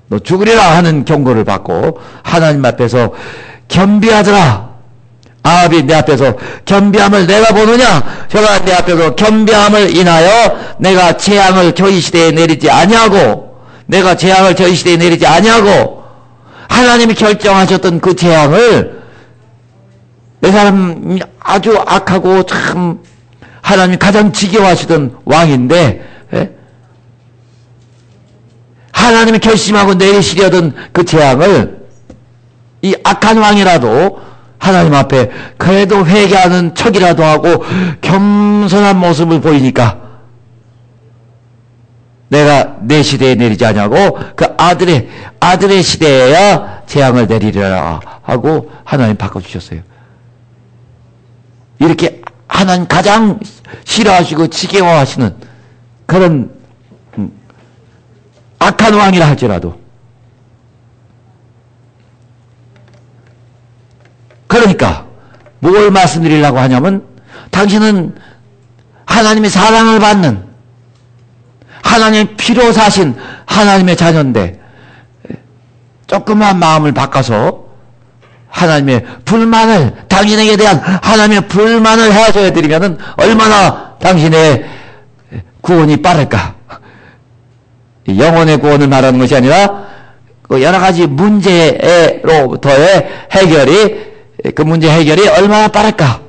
너 죽으리라 하는 경고를 받고 하나님 앞에서 겸비하더라. 아합이 내 앞에서 겸비함을 내가 보느냐. 저가 내 앞에서 겸비함을 인하여 내가 재앙을 저희 시대에 내리지 아니하고 하나님이 결정하셨던 그 재앙을 내 사람이 아주 악하고 참 하나님이 가장 지겨워하시던 왕인데 하나님이 결심하고 내리시려던 그 재앙을 이 악한 왕이라도 하나님 앞에 그래도 회개하는 척이라도 하고 겸손한 모습을 보이니까 내가 내 시대에 내리지 않냐고 그 아들의 시대에야 재앙을 내리리라 하고 하나님 바꿔주셨어요. 이렇게 하나님 가장 싫어하시고 지겨워하시는 그런 악한 왕이라 할지라도 그러니까 뭘 말씀드리려고 하냐면 당신은 하나님의 사랑을 받는 하나님의 피로 사신 하나님의 자녀인데 조금만 마음을 바꿔서 하나님의 불만을, 당신에게 대한 하나님의 불만을 해소해 드리면은 얼마나 당신의 구원이 빠를까. 영혼의 구원을 말하는 것이 아니라 그 여러 가지 문제로부터의 해결이, 그 문제 해결이 얼마나 빠를까.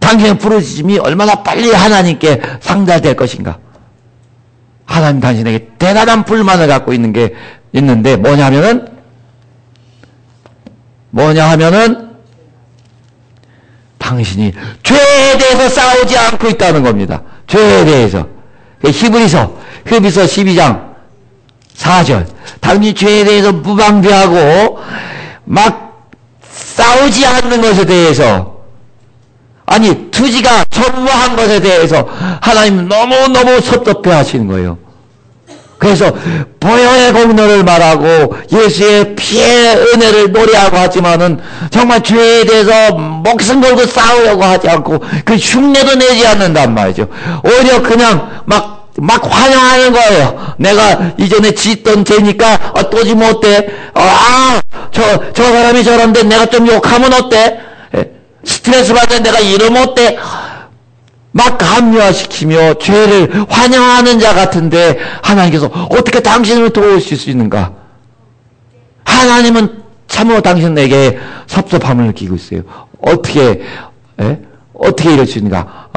당신의 부르짖음이 얼마나 빨리 하나님께 상달될 것인가. 하나님 당신에게 대단한 불만을 갖고 있는 게 있는데 뭐냐 하면은 당신이 죄에 대해서 싸우지 않고 있다는 겁니다. 죄에 대해서. 히브리서 12장 4절. 당신이 죄에 대해서 무방비하고 막 싸우지 않는 것에 대해서, 아니 투지가 전무한 것에 대해서 하나님 너무너무 섭섭해 하시는 거예요. 그래서 보혈의 공로를 말하고 예수의 피의 은혜를 노래하고 하지만은 정말 죄에 대해서 목숨 걸고 싸우려고 하지 않고 그 흉내도 내지 않는단 말이죠. 오히려 그냥 막 환영하는 거예요. 내가 이전에 짓던 죄니까 또 지면 어때? 저 사람이 저런데 내가 좀 욕하면 어때? 스트레스 받는 내가 이러면 어때? 막 합리화시키며 죄를 환영하는 자 같은데 하나님께서 어떻게 당신을 도우실 수 있는가? 하나님은 참으로 당신에게 섭섭함을 느끼고 있어요. 어떻게 이럴 수 있는가?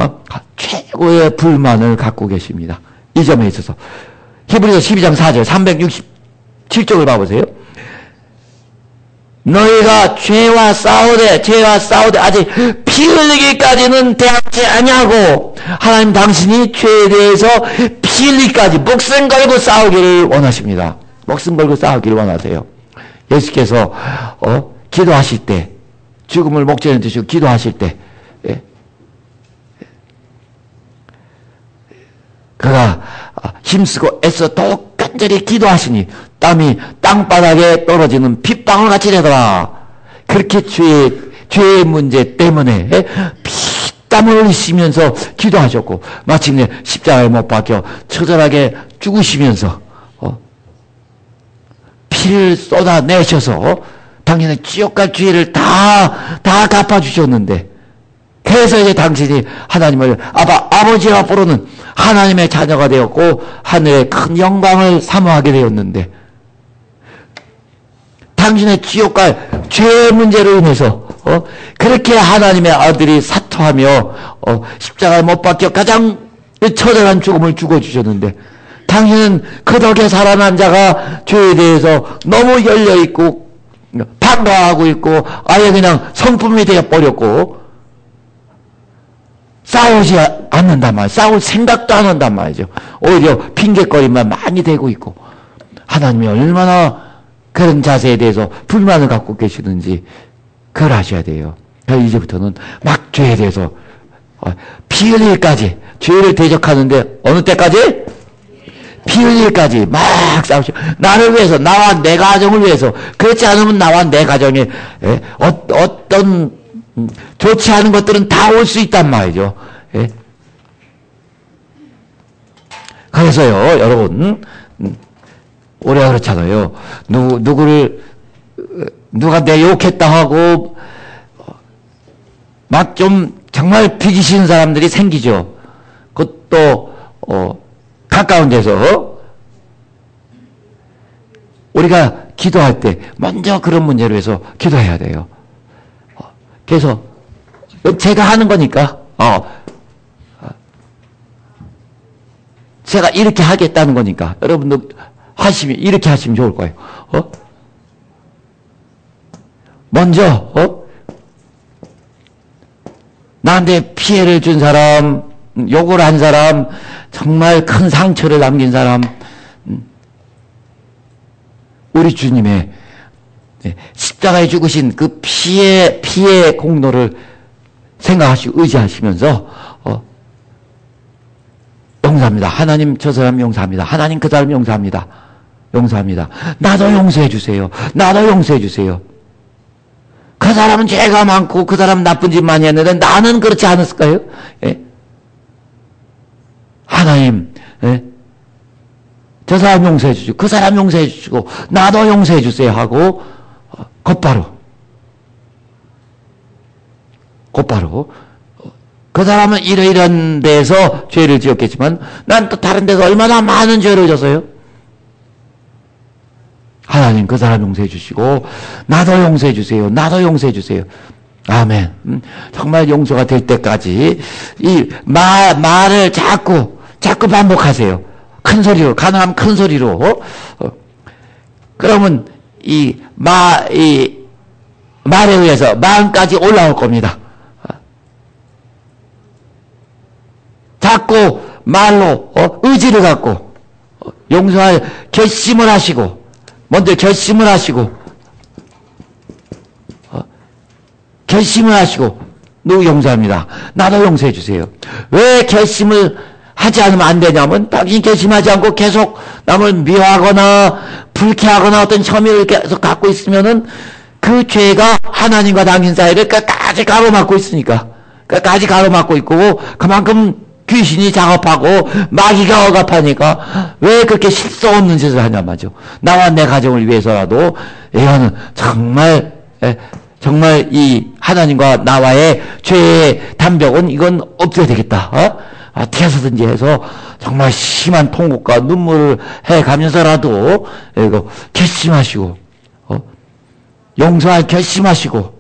최고의 불만을 갖고 계십니다. 이 점에 있어서. 히브리서 12장 4절 367쪽을 봐보세요. 너희가 죄와 싸우되 아직 피 흘리기까지는 대하지 아니하고, 하나님 당신이 죄에 대해서 피 흘리기까지 목숨 걸고 싸우기를 원하십니다. 목숨 걸고 싸우기를 원하세요. 예수께서 기도하실 때, 죽음을 목전에 두시고 기도하실 때, 그가 힘쓰고 애써 더욱 간절히 기도하시니 땀이 땅바닥에 떨어지는 핏방울 같이 되더라. 그렇게 죄의 문제 때문에 피땀을 흘리시면서 기도하셨고, 마침내 십자가에 못 박혀 처절하게 죽으시면서 피를 쏟아내셔서 당신의 지옥갈 죄를 다 갚아주셨는데, 그래서 이제 당신이 하나님을 아버지와 부르는 하나님의 자녀가 되었고 하늘의 큰 영광을 사모하게 되었는데, 당신의 지옥갈 죄의 문제로 인해서 그렇게 하나님의 아들이 사토하며 십자가에 못 박혀 가장 처절한 죽음을 죽어주셨는데, 당신은 그 덕에 살아난 자가 죄에 대해서 너무 열려있고 반가워하고 있고 아예 그냥 성품이 되어버렸고 싸우지 않는단 말이에요. 싸울 생각도 안 한단 말이죠. 오히려 핑계거리만 많이 대고 있고, 하나님이 얼마나 그런 자세에 대해서 불만을 갖고 계시는지 그걸 아셔야 돼요. 이제부터는 막 죄에 대해서 피 흘릴까지, 죄를 대적하는데 어느 때까지? 피 흘릴까지 막 싸우시오. 나를 위해서, 나와 내 가정을 위해서. 그렇지 않으면 나와 내 가정에 어떤 좋지 않은 것들은 다 올 수 있단 말이죠. 그래서요, 여러분, 우리가 그렇잖아요. 누가 내 욕했다 하고 막 좀 정말 비기시는 사람들이 생기죠. 그것도 가까운 데서 우리가 기도할 때 먼저 그런 문제로 해서 기도해야 돼요. 그래서 제가 하는 거니까 제가 이렇게 하겠다는 거니까 여러분도 이렇게 하시면 좋을 거예요. 먼저 나한테 피해를 준 사람, 욕을 한 사람, 정말 큰 상처를 남긴 사람, 우리 주님의 십자가에 죽으신 그 피의 공로를 생각하시고 의지하시면서 용서합니다. 하나님 저 사람 용서합니다. 하나님 그 사람 용서합니다. 나도 용서해 주세요. 나도 용서해 주세요. 그 사람은 죄가 많고 그 사람은 나쁜 짓 많이 했는데 나는 그렇지 않았을까요? 하나님, 저 사람 용서해 주시고 그 사람 용서해 주시고 나도 용서해 주세요 하고 곧바로 그 사람은 이런 데서 죄를 지었겠지만 난 또 다른 데서 얼마나 많은 죄를 졌어요. 하나님 그 사람 용서해 주시고 나도 용서해 주세요. 나도 용서해 주세요. 아멘. 정말 용서가 될 때까지 이 말을 자꾸 반복하세요. 큰 소리로, 가능하면 큰 소리로. 그러면 이 말에 의해서 마음까지 올라올 겁니다. 자꾸 말로 의지를 갖고 용서할 결심을 하시고 먼저 결심을 하시고 누구 용서합니다. 나도 용서해 주세요. 왜 결심을 하지 않으면 안 되냐면 당신이 결심하지 않고 계속 남을 미워하거나 불쾌하거나 어떤 혐의를 계속 갖고 있으면은 그 죄가 하나님과 당신 사이를 끝까지 가로막고 있으니까 끝까지 가로막고 있고 그만큼 귀신이 작업하고 마귀가 억압하니까 왜 그렇게 실수 없는 짓을 하냔 말이죠. 나와 내 가정을 위해서라도 이거는 정말 이 하나님과 나와의 죄의 담벽은 이건 없애야 되겠다. 어떻게 해서든지 해서 정말 심한 통곡과 눈물을 해가면서라도 이거 결심하시고 용서할 결심하시고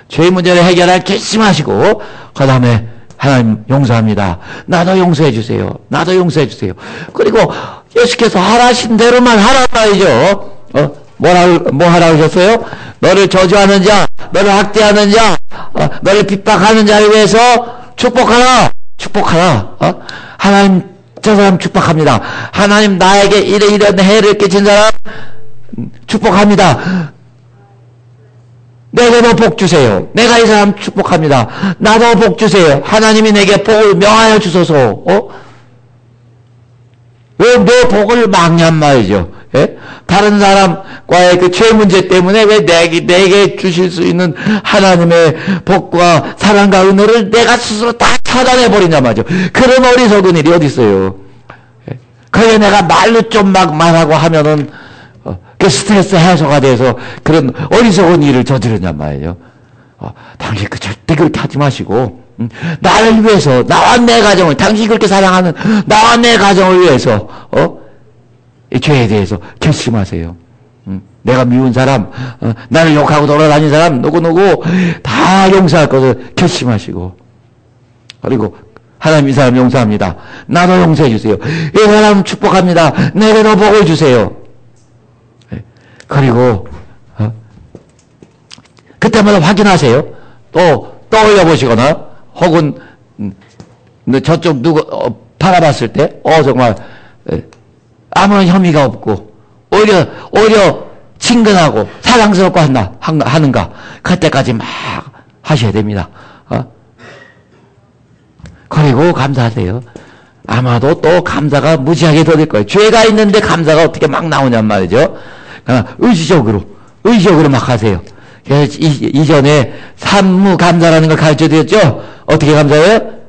죄의 문제를 해결할 결심하시고 그 다음에 하나님 용서합니다. 나도 용서해 주세요. 나도 용서해 주세요. 그리고 예수께서 하라신 대로만 하란 말이죠. 뭐 하라고 하셨어요? 너를 저주하는 자, 너를 학대하는 자, 너를 핍박하는 자를 위해서 축복하라. 하나님 저 사람 축복합니다. 하나님 나에게 이런 해를 끼친 사람 축복합니다. 내게도 복 주세요. 내가 이 사람 축복합니다. 나도 복 주세요. 하나님이 내게 복을 명하여 주소서. 왜 내 복을 막냔 말이죠. 예? 다른 사람과의 그 죄 문제 때문에 왜 내게 주실 수 있는 하나님의 복과 사랑과 은혜를 내가 스스로 다 차단해버리냔 말이죠. 그런 어리석은 일이 어디 있어요. 예? 그래 내가 말로 좀 막 말하고 하면은 그 스트레스 해소가 돼서 그런 어리석은 일을 저지르냔 말이에요. 당신 절대 그렇게 하지 마시고 나를 위해서 나와 내 가정을 당신이 그렇게 사랑하는 나와 내 가정을 위해서 이 죄에 대해서 결심하세요. 내가 미운 사람 나를 욕하고 돌아다니는 사람 누구누구 다 용서할 것을 결심하시고 그리고 하나님 이 사람 용서합니다. 나도 용서해 주세요. 이 사람 축복합니다. 내게도 복을 주세요. 그리고 그때마다 확인하세요. 또 떠올려보시거나 혹은 저쪽 누구 바라봤을 때 정말 아무런 혐의가 없고 오히려 친근하고 사랑스럽고 하는가 그때까지 막 하셔야 됩니다. 그리고 감사하세요. 아마도 또 감사가 무지하게 더 될 거예요. 죄가 있는데 감사가 어떻게 막 나오냔 말이죠. 의지적으로 막 하세요. 그래서 이전에 산무감사라는 걸 가르쳐 드렸죠? 어떻게 감사해요?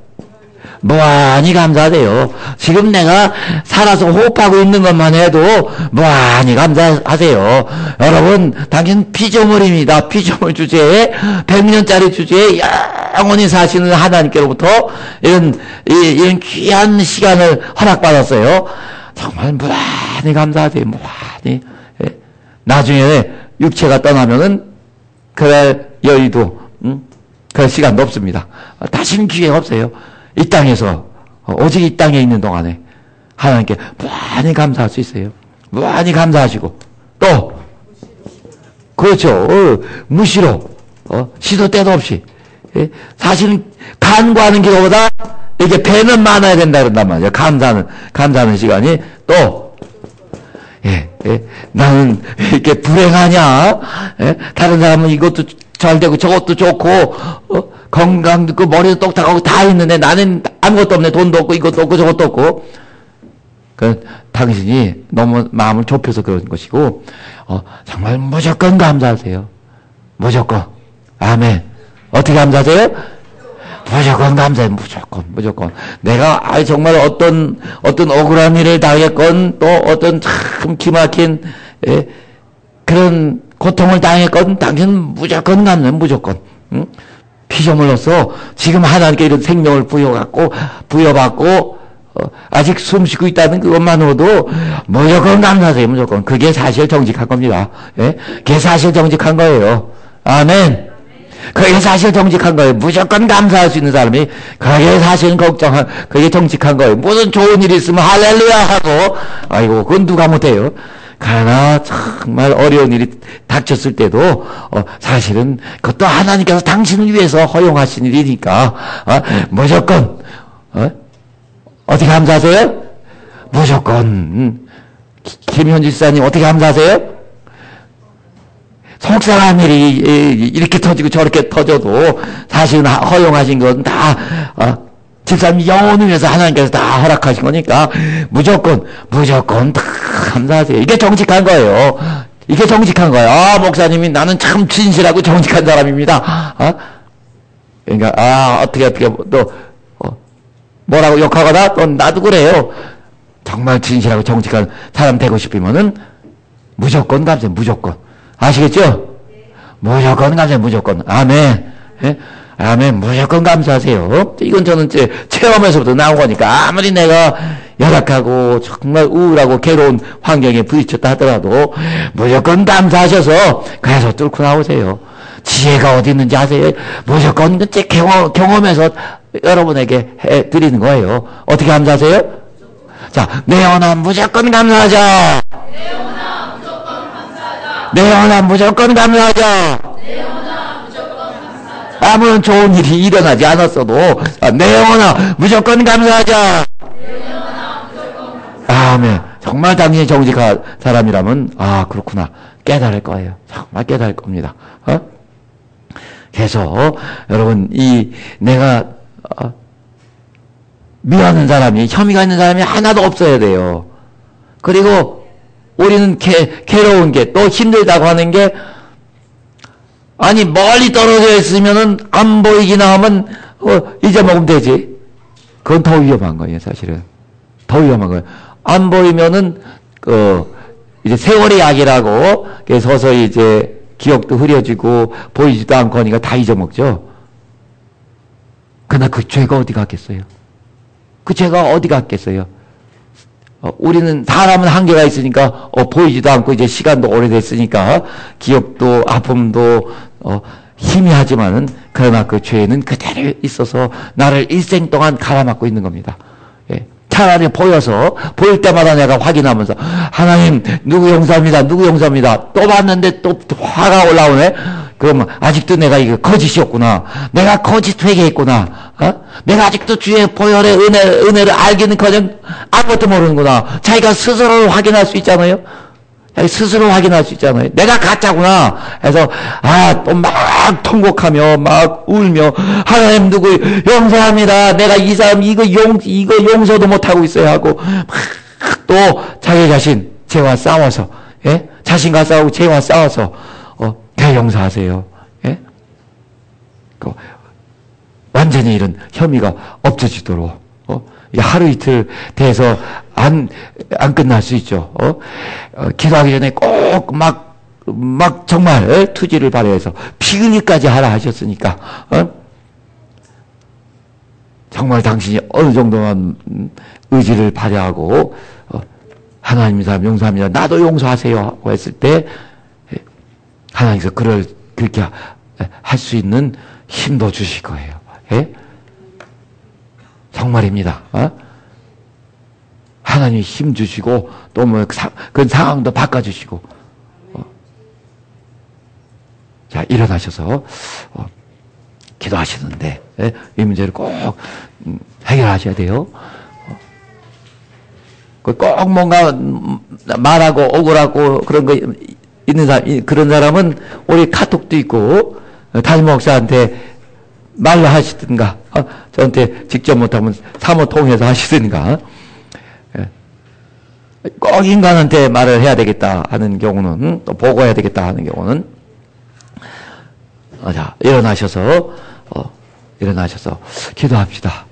무한히 감사하세요. 지금 내가 살아서 호흡하고 있는 것만 해도 무한히 감사하세요. 여러분, 당신 피조물입니다. 피조물 주제에 100년짜리 주제에 영원히 사시는 하나님께로부터 이런 귀한 시간을 허락받았어요. 정말 무한히 감사하세요. 무한히. 나중에 육체가 떠나면은 그럴 여유도 그럴 시간도 없습니다. 다시는 기회가 없어요. 이 땅에서 오직 이 땅에 있는 동안에 하나님께 무한히 감사할 수 있어요. 무한히 감사하시고 또 그렇죠. 무시로 시도 때도 없이 사실은 간구하는 기도보다 이게 배는 많아야 된다 그런단 말이에요. 감사하는 시간이 또 나는 이렇게 불행하냐? 다른 사람은 이것도 잘 되고 저것도 좋고 건강도 있고 머리도 똑딱하고 다 있는데 나는 아무것도 없네. 돈도 없고 이것도 없고 저것도 없고. 당신이 너무 마음을 좁혀서 그런 것이고 정말 무조건 감사하세요. 무조건. 아멘. 어떻게 감사하세요? 무조건 감사해. 무조건. 내가 정말 어떤 억울한 일을 당했건 또 어떤 참 기막힌 그런 고통을 당했건 당신은 무조건 감사해. 무조건. 응? 피조물로서 지금 하나님께 이런 생명을 부여받고 아직 숨쉬고 있다는 그것만으로도 무조건 감사하세요. 무조건. 그게 사실 정직한 겁니다. 예? 그게 사실 정직한 거예요. 아멘. 그게 사실 정직한 거예요. 무조건 감사할 수 있는 사람이 그게 사실 그게 정직한 거예요. 무슨 좋은 일이 있으면 할렐루야 하고 아이고 그건 누가 못해요. 그러나 정말 어려운 일이 닥쳤을 때도 사실은 그것도 하나님께서 당신을 위해서 허용하신 일이니까 무조건 어떻게 감사하세요? 무조건. 김현주 지사님 어떻게 감사하세요? 속상한 일이 이렇게 터지고 저렇게 터져도 사실은 허용하신 건 다 집사님 영혼을 위해서 하나님께서 다 허락하신 거니까 무조건 다 감사하세요. 이게 정직한 거예요. 이게 정직한 거예요. 목사님이 나는 참 진실하고 정직한 사람입니다. 그러니까 어떻게 또 뭐라고 욕하거나 또 나도 그래요. 정말 진실하고 정직한 사람 되고 싶으면은 무조건 감사해. 무조건. 아시겠죠? 무조건 감사해. 무조건. 아멘. 예? 아멘. 무조건 감사하세요. 이건 저는 제 체험에서부터 나온 거니까 아무리 내가 열악하고 정말 우울하고 괴로운 환경에 부딪혔다 하더라도 무조건 감사하셔서 그래서 뚫고 나오세요. 지혜가 어디 있는지 아세요? 무조건 제 경험에서 여러분에게 해드리는 거예요. 어떻게 감사하세요? 자, 내 영혼아 무조건 감사하자. 내 영혼아 무조건 감사하자. 내 영혼아 무조건 감사하자. 내 영혼아 무조건 감사하자. 아무런 좋은 일이 일어나지 않았어도 내 영혼아 무조건 감사하자. 내 영혼아 무조건 감사하자. 아멘. 정말 당신이 정직한 사람이라면 그렇구나 깨달을 거예요. 정말 깨달을 겁니다. 그래서 여러분 내가 미워하는 사람이 혐의가 있는 사람이 하나도 없어야 돼요. 그리고 우리는 괴로운 게 또 힘들다고 하는 게 아니 멀리 떨어져 있으면은 안 보이기나 하면 잊어먹으면 되지. 그건 더 위험한 거예요. 사실은 더 위험한 거예요. 안 보이면은 이제 세월의 약이라고 서서히 이제 기억도 흐려지고 보이지도 않고 하니까 다 잊어먹죠. 그러나 그 죄가 어디 갔겠어요? 그 죄가 어디 갔겠어요? 우리는 사람은 한계가 있으니까 보이지도 않고 이제 시간도 오래됐으니까 기억도 아픔도 희미하지만은 그러나 그 죄는 그대로 있어서 나를 일생 동안 갈아막고 있는 겁니다. 예. 차라리 보일 때마다 내가 확인하면서 하나님 누구 용서합니다. 또 봤는데 또 화가 올라오네. 그러면 아직도 내가 이거 거짓이었구나. 내가 거짓 회개했구나. 내가 아직도 주의 보혈의 은혜를 알기는커녕 아무것도 모르는구나. 자기가 스스로 확인할 수 있잖아요. 스스로 확인할 수 있잖아요. 내가 가짜구나 해서 또 막 통곡하며 막 울며 하나님 누구 용서합니다. 내가 이 사람 이거 용서도 못하고 있어야 하고 막 또 자기 자신 죄와 싸워서 자신과 싸우고 죄와 싸워서 용서하세요. 예? 완전히 이런 혐의가 없어지도록 하루 이틀 돼서 안 끝날 수 있죠. 기도하기 전에 꼭 막 정말 투지를 발휘해서 피 흘리까지 하라 하셨으니까 정말 당신이 어느 정도만 의지를 발휘하고 하나님 사람 용서합니다. 나도 용서하세요 하고 했을 때 하나님께서 그렇게 할 수 있는 힘도 주실 거예요. 예? 정말입니다. 하나님이 힘 주시고 또 그 상황도 바꿔주시고 자 일어나셔서 기도하시는데 이 문제를 꼭 해결하셔야 돼요. 꼭 뭔가 말하고 억울하고 그런 거 있는 사람, 그런 사람은 우리 카톡도 있고 담임 목사한테 말로 하시든가 저한테 직접 못하면 사모 통해서 하시든가 꼭 인간한테 말을 해야 되겠다 하는 경우는 또 보고해야 되겠다 하는 경우는 자 일어나셔서 일어나셔서 기도합시다.